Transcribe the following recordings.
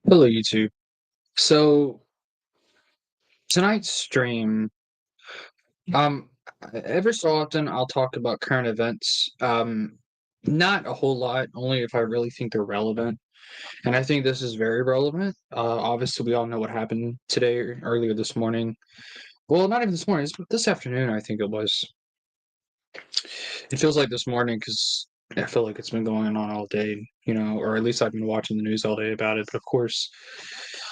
Hello, YouTube. So tonight's stream, um, every so often I'll talk about current events. Not a whole lot, only if I really think they're relevant. And I think this is very relevant. Obviously, we all know what happened today, or earlier this morning. Well, not even this morning, it's this afternoon, I think it was. It feels like this morning because I feel like it's been going on all day, or at least I've been watching the news all day about it. But of course,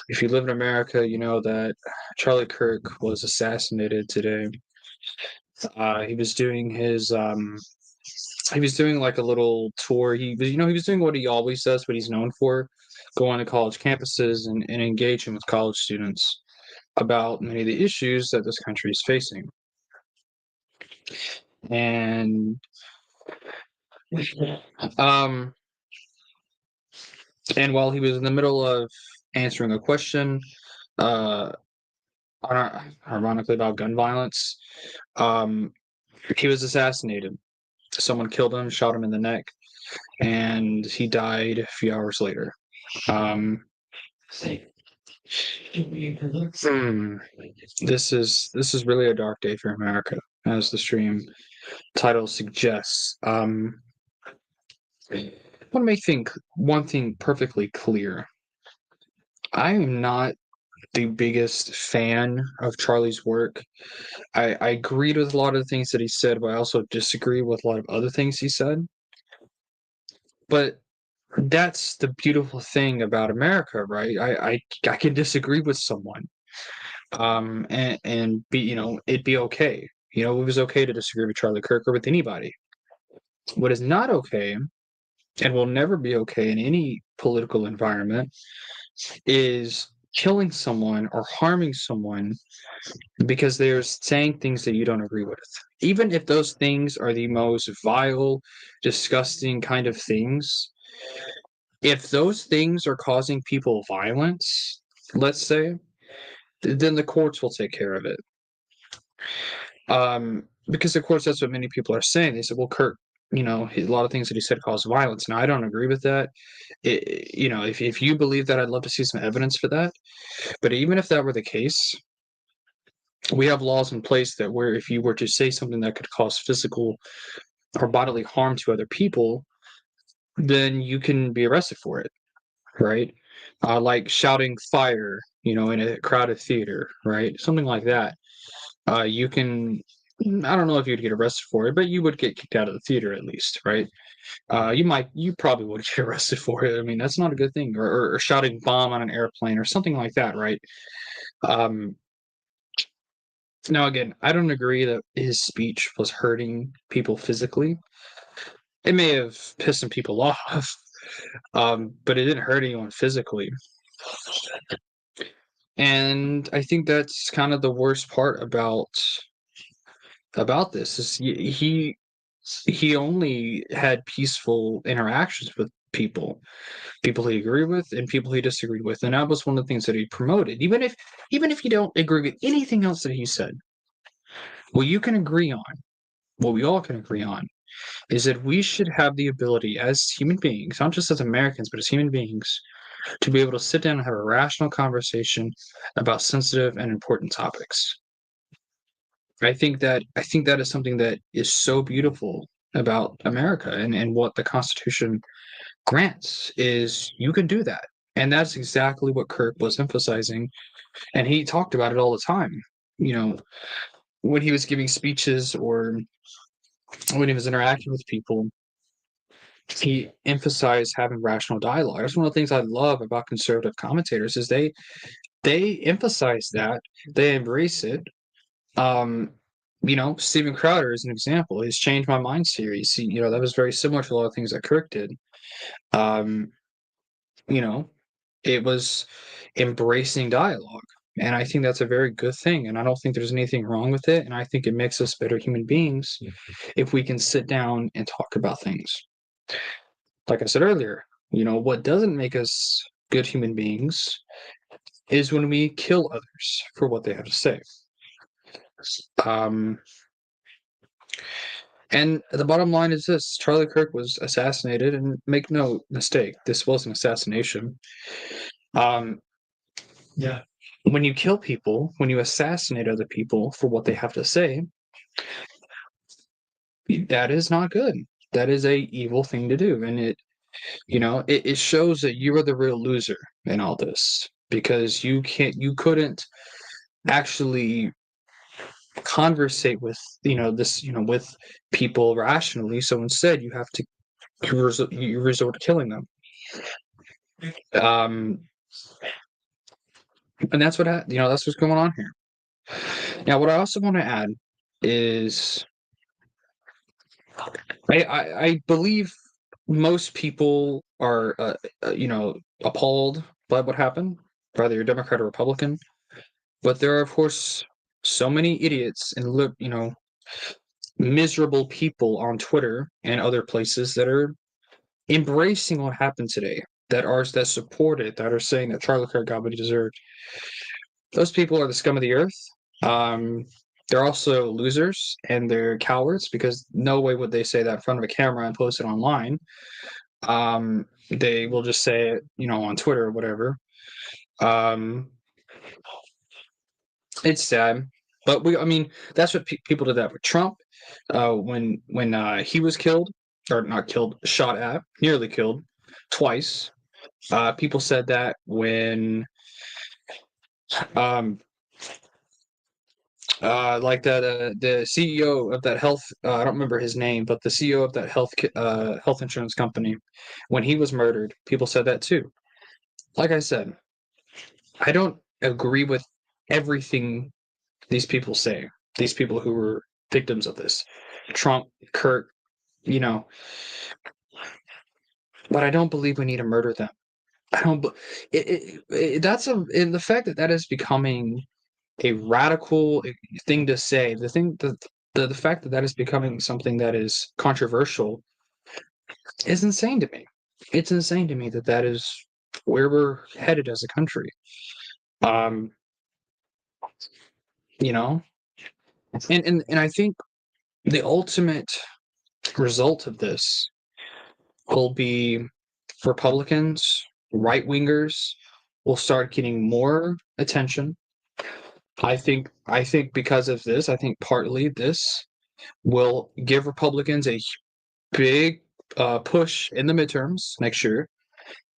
if you live in America, you know that Charlie Kirk was assassinated today. He was doing he was doing like a little tour. He was doing what he always does, what he's known for, going to college campuses and engaging with college students about many of the issues that this country is facing. And um, and while he was in the middle of answering a question, uh, ironically about gun violence, um, he was assassinated. Someone killed him, shot him in the neck, and he died a few hours later. Um, hmm, this is really a dark day for America, as the stream title suggests. I want to make one thing perfectly clear. I am not the biggest fan of Charlie's work. I agreed with a lot of the things that he said, but I also disagree with a lot of other things he said. But that's the beautiful thing about America, right? I can disagree with someone, and be it'd be okay. It was okay to disagree with Charlie Kirk or with anybody. What is not okay, and will never be okay in any political environment, is killing someone or harming someone because they're saying things that you don't agree with. Even if those things are the most vile, disgusting kind of things, if those things are causing people violence, let's say, then the courts will take care of it. Because of course that's what many people are saying. They said, "Well, Kirk, a lot of things that he said caused violence." Now, I don't agree with that. If you believe that, I'd love to see some evidence for that. But even if that were the case, we have laws in place that where if you were to say something that could cause physical or bodily harm to other people, then you can be arrested for it, right? Like shouting fire, in a crowded theater, right? Something like that. You can, I don't know if you'd get arrested for it, but you would get kicked out of the theater at least, right? You probably would get arrested for it. I mean, that's not a good thing. Or shouting bomb on an airplane or something like that, right? Um, Now, again, I don't agree that his speech was hurting people physically. It may have pissed some people off, but it didn't hurt anyone physically. And I think that's kind of the worst part about this is he only had peaceful interactions with people he agreed with and people he disagreed with, and that was one of the things that he promoted. Even if you don't agree with anything else that he said, what you can agree on, what we all can agree on, is that we should have the ability as human beings, not just as Americans, but as human beings, to be able to sit down and have a rational conversation about sensitive and important topics. I think that is something that is so beautiful about America and what the Constitution grants is you can do that. And that's exactly what Kirk was emphasizing. And he talked about it all the time. You know, when he was giving speeches or when he was interacting with people, he emphasized having rational dialogue. That's one of the things I love about conservative commentators is they emphasize that, they embrace it. Um, Steven Crowder is an example. His Change My Mind series, that was very similar to a lot of things that Kirk did. Um, you know, it was embracing dialogue. And I think that's a very good thing. And I don't think there's anything wrong with it. And I think it makes us better human beings if we can sit down and talk about things. Like I said earlier, what doesn't make us good human beings is when we kill others for what they have to say. Um, and the bottom line is this: Charlie Kirk was assassinated, and make no mistake, this was an assassination. Um, Yeah. when you kill people, when you assassinate other people for what they have to say, that is not good. That is a evil thing to do, and it shows that you are the real loser in all this because you couldn't actually conversate with with people rationally. So instead, you have to you resort to killing them. Um, and that's that's what's going on here. Now, what I also want to add is I believe most people are appalled by what happened, whether you're Democrat or Republican. But there are, of course, so many idiots and miserable people on Twitter and other places that are embracing what happened today, that support it, that are saying that Charlie Kirk got what he deserved. Those people are the scum of the earth. Um, they're also losers and they're cowards because no way would they say that in front of a camera and post it online. They will just say it, on Twitter or whatever. Um, it's sad, but I mean, that's what people did that with Trump. When he was killed, or not killed, shot at, nearly killed twice. People said that when um like that the CEO of that health I don't remember his name, but the CEO of that health insurance company, when he was murdered, people said that too. Like I said, I don't agree with everything these people say. These people who were victims of this, Trump, Kurt, you know, but I don't believe we need to murder them. I don't. That's and the fact that that is becoming a radical thing to say. The fact that that is becoming something that is controversial is insane to me. It's insane to me that that is where we're headed as a country. Um, you know, and I think the ultimate result of this will be Republicans, right wingers will start getting more attention. I think because of this, I think partly this will give Republicans a big push in the midterms next year.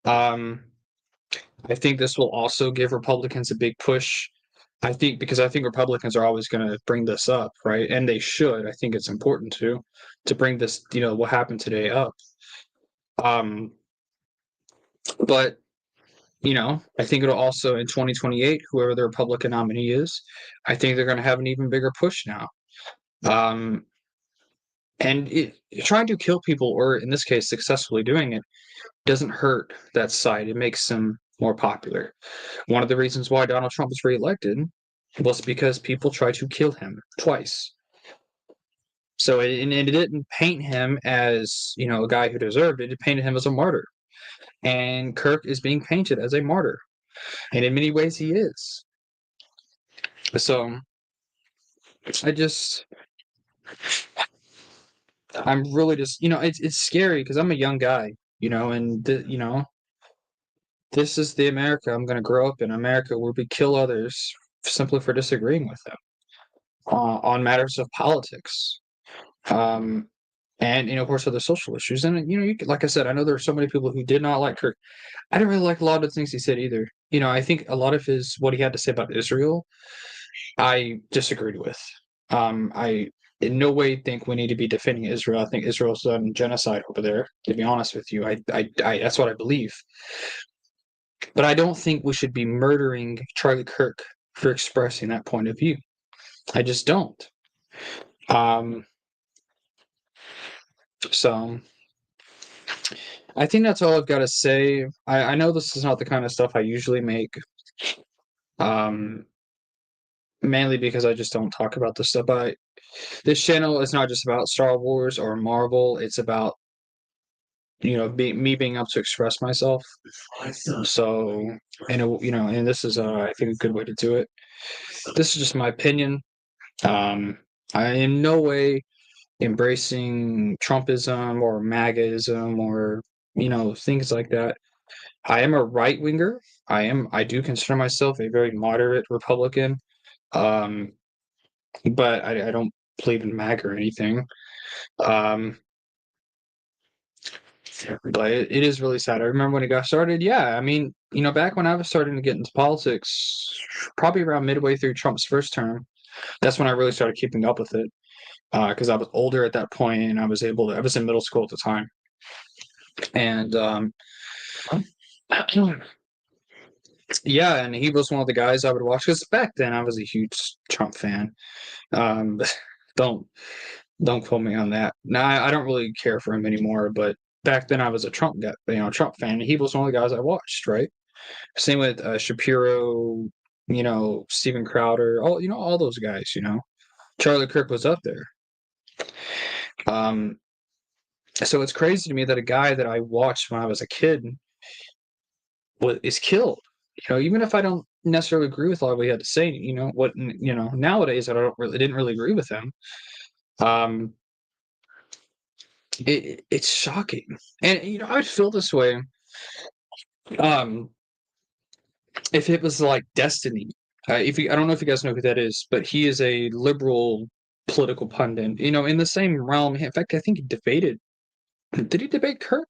Um, I think this will also give Republicans a big push. I think Republicans are always going to bring this up, right? And they should. I think it's important to bring this, what happened today up. Um, but I think it'll also in 2028, whoever the Republican nominee is, I think they're going to have an even bigger push now. Um, and trying to kill people, or in this case, successfully doing it, doesn't hurt that side. It makes them more popular. One of the reasons why Donald Trump was reelected was because people tried to kill him twice. So it didn't paint him as a guy who deserved it. It painted him as a martyr. And Kirk is being painted as a martyr, and in many ways he is. So I just I'm really just it's scary because I'm a young guy, and this is the America I'm going to grow up in. America where we kill others simply for disagreeing with them on matters of politics, um, and of course other social issues. And like I said, I know there are so many people who did not like Kirk. I didn't really like a lot of the things he said either. I think a lot of what he had to say about Israel, I disagreed with. I in no way think we need to be defending Israel. I think Israel's done genocide over there. To be honest with you, I that's what I believe. But I don't think we should be murdering Charlie Kirk for expressing that point of view. I just don't. Um, so I think that's all I've got to say. I know this is not the kind of stuff I usually make, um, mainly because I just don't talk about this stuff. But this channel is not just about Star Wars or Marvel. It's about me being able to express myself. So, and this is I think a good way to do it. This is just my opinion. I in no way embracing Trumpism or MAGAism or things like that. I am a right winger. I do consider myself a very moderate Republican. Um, but I don't believe in MAGA or anything. Um, but it is really sad. I remember when it got started. Yeah, I mean, back when I was starting to get into politics, probably around midway through Trump's first term, that's when I really started keeping up with it. Because I was older at that point, and I was in middle school at the time, and yeah, and he was one of the guys I would watch because back then I was a huge Trump fan. Um, don't don't quote me on that. Now I don't really care for him anymore, but back then I was a Trump guy, Trump fan. And he was one of the guys I watched, right? Same with Shapiro, Steven Crowder, all those guys. Charlie Kirk was up there. Um, so it's crazy to me that a guy that I watched when I was a kid is killed. Even if I don't necessarily agree with all what he had to say, nowadays I didn't really agree with him. Um, it's shocking, and I would feel this way um if it was like Destiny. If you, I don't know if you guys know who that is, but he is a liberal political pundit. In the same realm. In fact, I think he debated. Did he debate Kirk?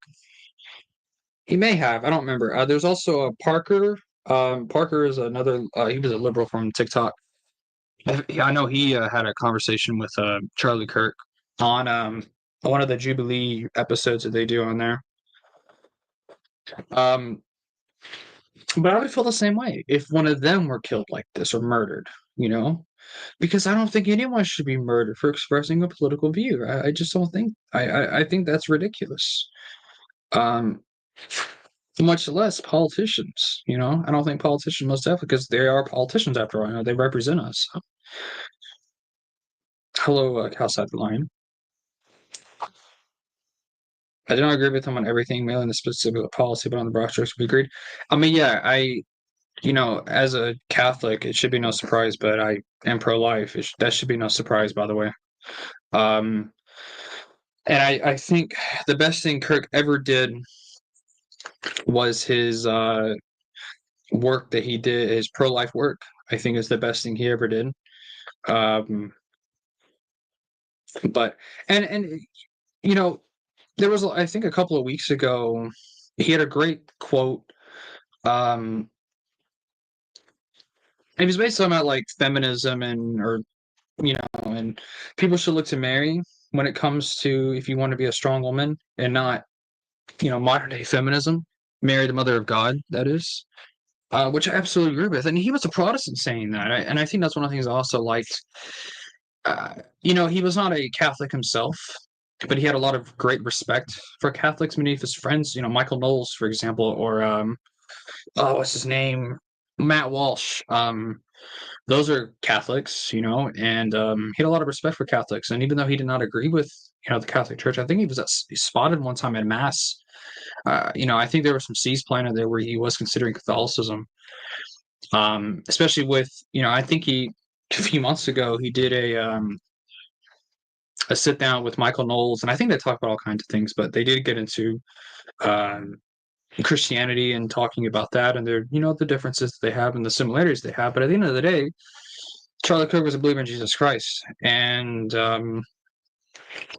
He may have. I don't remember. There's also a Parker. Parker is another. He was a liberal from TikTok. I know he had a conversation with Charlie Kirk on one of the Jubilee episodes that they do on there. Um, but I would feel the same way if one of them were killed like this or murdered. You know, because I don't think anyone should be murdered for expressing a political view. I just don't think. I think that's ridiculous. Um, much less politicians. I don't think politicians most definitely because they are politicians after all. They represent us. Hello, Outside the Line. I don't agree with him on everything, mainly in the specific policy, but on the broad strokes, we agreed. I mean, yeah, as a Catholic, it should be no surprise, but I am pro-life. That should be no surprise, by the way. Um, and I think the best thing Kirk ever did was his work that he did, his pro-life work. I think is the best thing he ever did. Um, but and there was, I think, a couple of weeks ago, he had a great quote. Um, it was basically about like feminism and people should look to Mary when it comes to if you want to be a strong woman and not modern day feminism. Mary, the mother of God, that is. Which I absolutely agree with. And he was a Protestant saying that. And I think that's one of the things I also liked. He was not a Catholic himself, but he had a lot of great respect for Catholics. Many of his friends, Michael Knowles, for example, or what's his name? Matt Walsh. Those are Catholics, and he had a lot of respect for Catholics. And even though he did not agree with, the Catholic Church, I think he spotted one time at Mass. I think there were some seeds planted there where he was considering Catholicism. Especially with, I think a few months ago he did a sit down with Michael Knowles, and I think they talked about all kinds of things, but they did get into um, Christianity and talking about that and their, the differences they have and the similarities they have. But at the end of the day, Charlie Kirk was a believer in Jesus Christ, and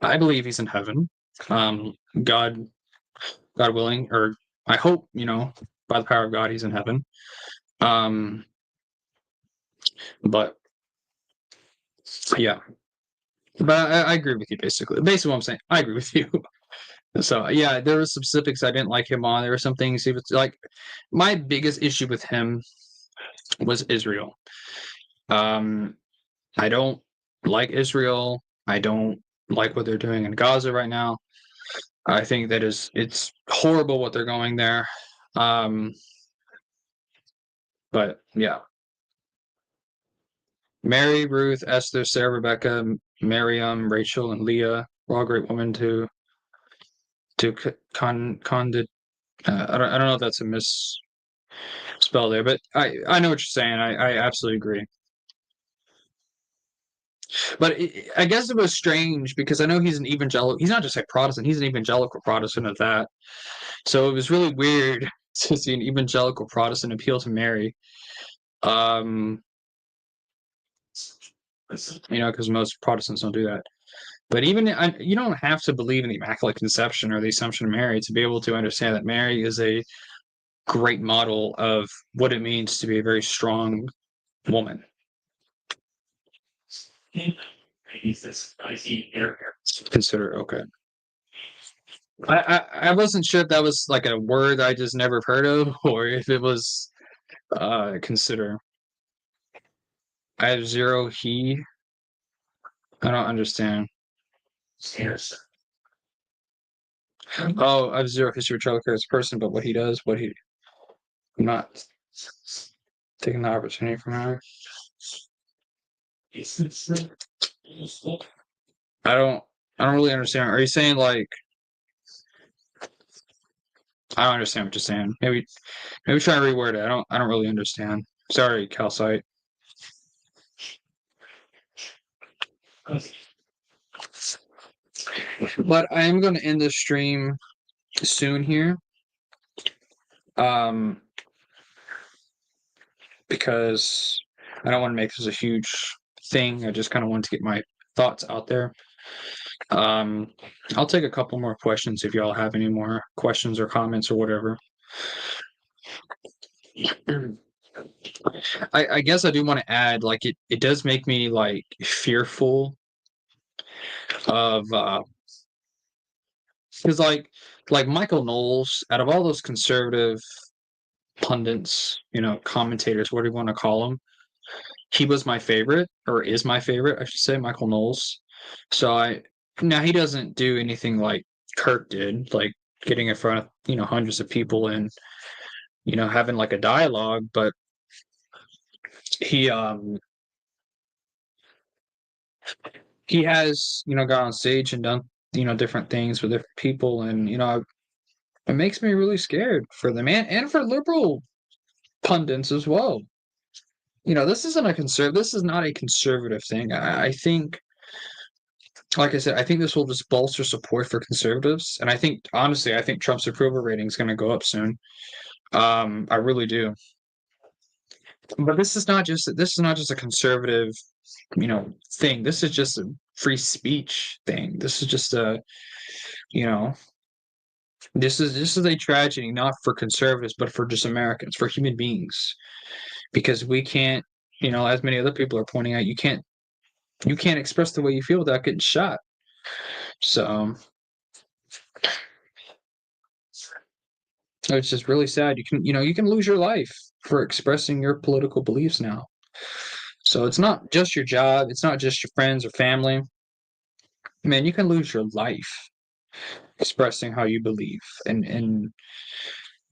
I believe he's in heaven. Um, God, God willing, or I hope, by the power of God, he's in heaven. Um, but yeah, but I agree with you basically. Basically, what I'm saying, I agree with you. So yeah, there were some specifics I didn't like him on. There were some things he was like. My biggest issue with him was Israel. Um, I don't like Israel. I don't like what they're doing in Gaza right now. I think it's horrible what they're going there. Um, but yeah, Mary, Ruth, Esther, Sarah, Rebecca, Miriam, Rachel, and Leah were all great women to condit. I don't know if that's a misspell there, but I know what you're saying. I absolutely agree. But I guess it was strange because I know he's an evangelical. He's not just a Protestant. He's an evangelical Protestant at that. So it was really weird to see an evangelical Protestant appeal to Mary. Um, because most Protestants don't do that. But even you don't have to believe in the Immaculate Conception or the Assumption of Mary to be able to understand that Mary is a great model of what it means to be a very strong woman. Consider okay. I wasn't sure if that was like a word I just never heard of, or if it was consider. I have zero he. I don't understand. Oh, I have zero history of Charlie Kirk as a person, but what he does, I'm not taking the opportunity from her. I don't I don't really understand. Are you saying like I don't understand what you're saying? Maybe try and reword it. I don't really understand. Sorry, Calcite. But I am going to end the stream soon here. Um, because I don't want to make this a huge thing. I just kind of want to get my thoughts out there. I'll take a couple more questions if y'all have any more questions or comments or whatever. I guess I do want to add, like it does make me like fearful of because like Michael Knowles, out of all those conservative pundits, commentators, what do you want to call them? He was my favorite, or is my favorite, I should say, Michael Knowles. So now he doesn't do anything like Kirk did, like getting in front of hundreds of people and having like a dialogue, but he he has got on stage and done different things with different people, and it makes me really scared for them and for liberal pundits as well. This is not a conservative thing. I think, like I said, I think this will just bolster support for conservatives, and I think honestly, I think Trump's approval rating is going to go up soon. I really do. But this is not just a conservative, thing. This is just a free speech thing. This is just a, you know, this is a tragedy not for conservatives, but for just Americans, for human beings, because we can't, as many other people are pointing out, you can't express the way you feel without getting shot. So it's just really sad. You can lose your life for expressing your political beliefs now. So it's not just your job, it's not just your friends or family. Man, you can lose your life expressing how you believe and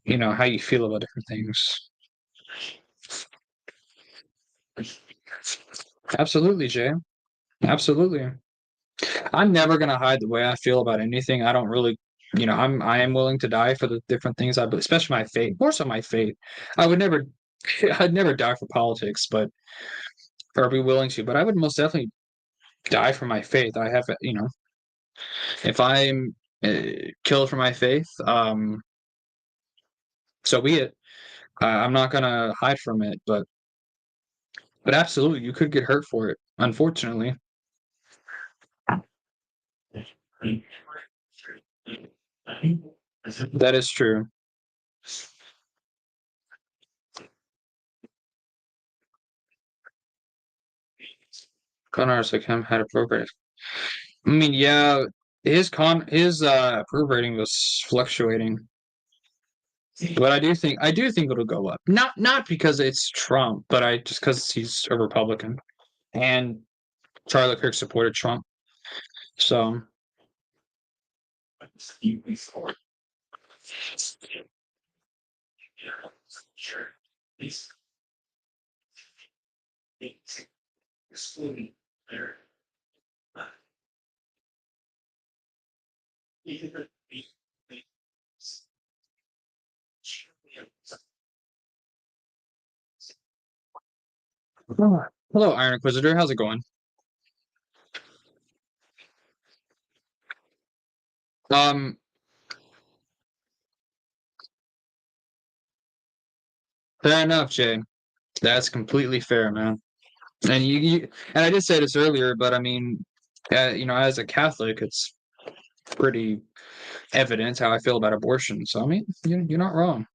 how you feel about different things. Absolutely, Jay. Absolutely. I'm never gonna hide the way I feel about anything. I don't really, I am willing to die for the different things I believe, especially my faith, more so my faith. I would never, I'd never die for politics, but or be willing to, but I would most definitely die for my faith. I have, if I'm killed for my faith, so be it. I'm not gonna hide from it, but absolutely, you could get hurt for it. Unfortunately, that is true. Connors like him had a program. I mean, yeah, his approval rating was fluctuating, but I do think it'll go up. Not because it's Trump, but I just because he's a Republican and Charlie Kirk supported Trump. So hello, Iron Inquisitor. How's it going? Um, Fair enough, Jay. That's completely fair, man. And and I did say this earlier, but I mean, as a Catholic, it's pretty evident how I feel about abortion. So I mean, you're not wrong.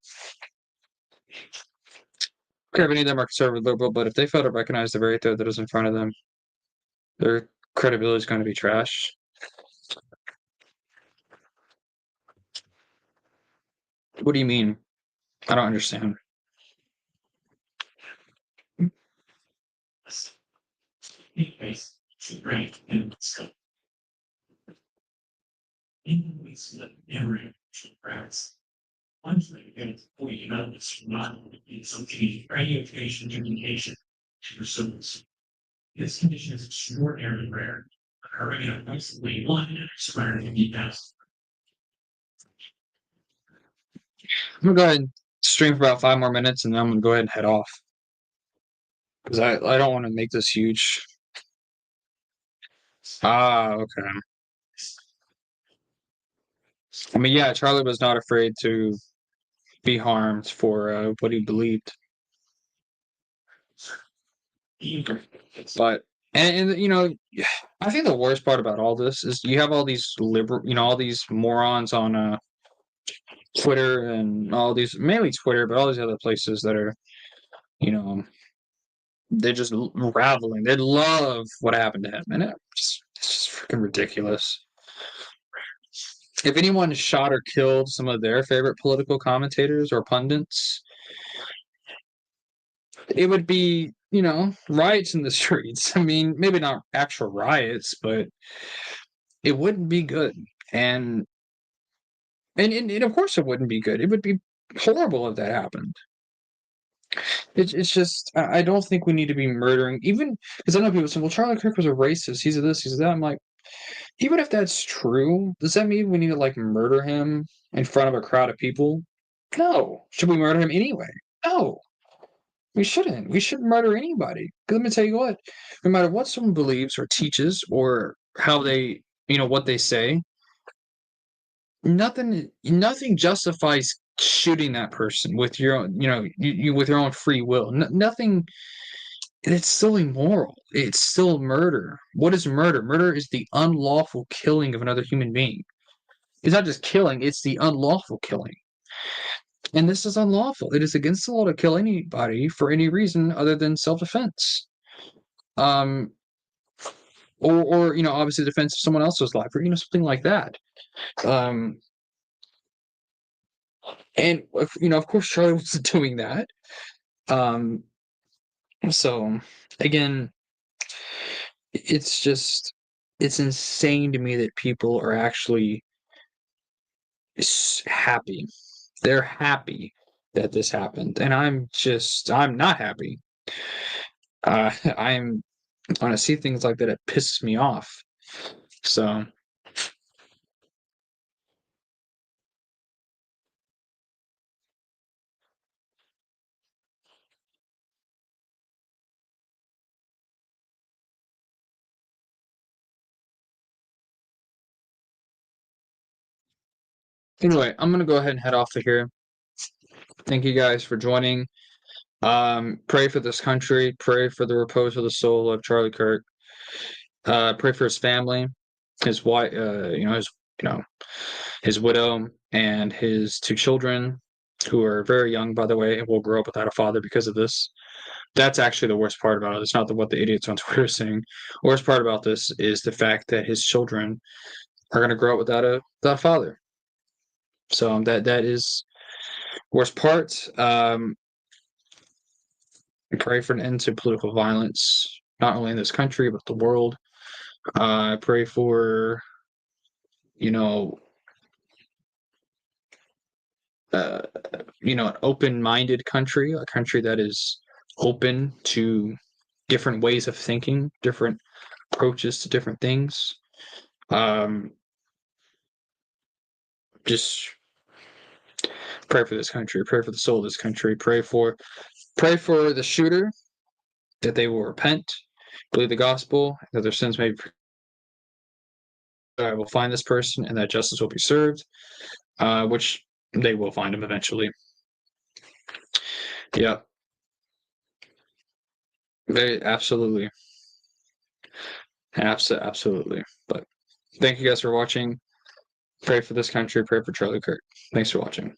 Okay, many of them are conservative liberal, but if they fail to recognize the very threat that is in front of them, their credibility is going to be trash. What do you mean? I don't understand. I'm gonna go ahead and stream for about 5 more minutes, and then I'm gonna go ahead and head off because I don't want to make this huge. Ah, okay. I mean, yeah, Charlie was not afraid to be harmed for what he believed. But and I think the worst part about all this is you have all these liberal, all these morons on Twitter and all these, mainly Twitter, but all these other places that are, you know, they're just raveling. They love what happened to him, and it's just freaking ridiculous. If anyone shot or killed some of their favorite political commentators or pundits, it would be, riots in the streets. I mean, maybe not actual riots, but it wouldn't be good. And of course it wouldn't be good. It would be horrible if that happened. It's just I don't think we need to be murdering, even because I know people say, well, Charlie Kirk was a racist. He's a this, he's a that. I'm like, even if that's true, does that mean we need to like murder him in front of a crowd of people? No. Should we murder him anyway? No. We shouldn't. We shouldn't murder anybody. 'Cause let me tell you what, no matter what someone believes or teaches or how they, what they say, nothing justifies shooting that person with your own, you with your own free will. Nothing. It's still immoral. It's still murder. What is murder? Murder is the unlawful killing of another human being. It's not just killing; it's the unlawful killing. And this is unlawful. It is against the law to kill anybody for any reason other than self-defense. Um, or obviously defense of someone else's life, or something like that. Um, and of course, Charlie was doing that. Um, so again, it's insane to me that people are actually happy. They're happy that this happened, and I'm not happy. I'm when I see things like that, it pisses me off. So anyway, I'm gonna go ahead and head off of here. Thank you guys for joining. Pray for this country. Pray for the repose of the soul of Charlie Kirk. Pray for his family, his wife, his widow, and his two children, who are very young, by the way, and will grow up without a father because of this. That's actually the worst part about it. It's not what the idiots on Twitter are saying. The worst part about this is the fact that his children are going to grow up without a father. So that is worst part. Pray for an end to political violence, not only in this country but the world. Pray for uh, an open-minded country, a country that is open to different ways of thinking, different approaches to different things. Just pray for this country. Pray for the soul of this country. Pray for the shooter, that they will repent, believe the gospel, that their sins may. I will find this person, and that justice will be served, which they will find him eventually. Yeah, very absolutely. Absolutely. But thank you guys for watching. Pray for this country, pray for Charlie Kirk. Thanks for watching.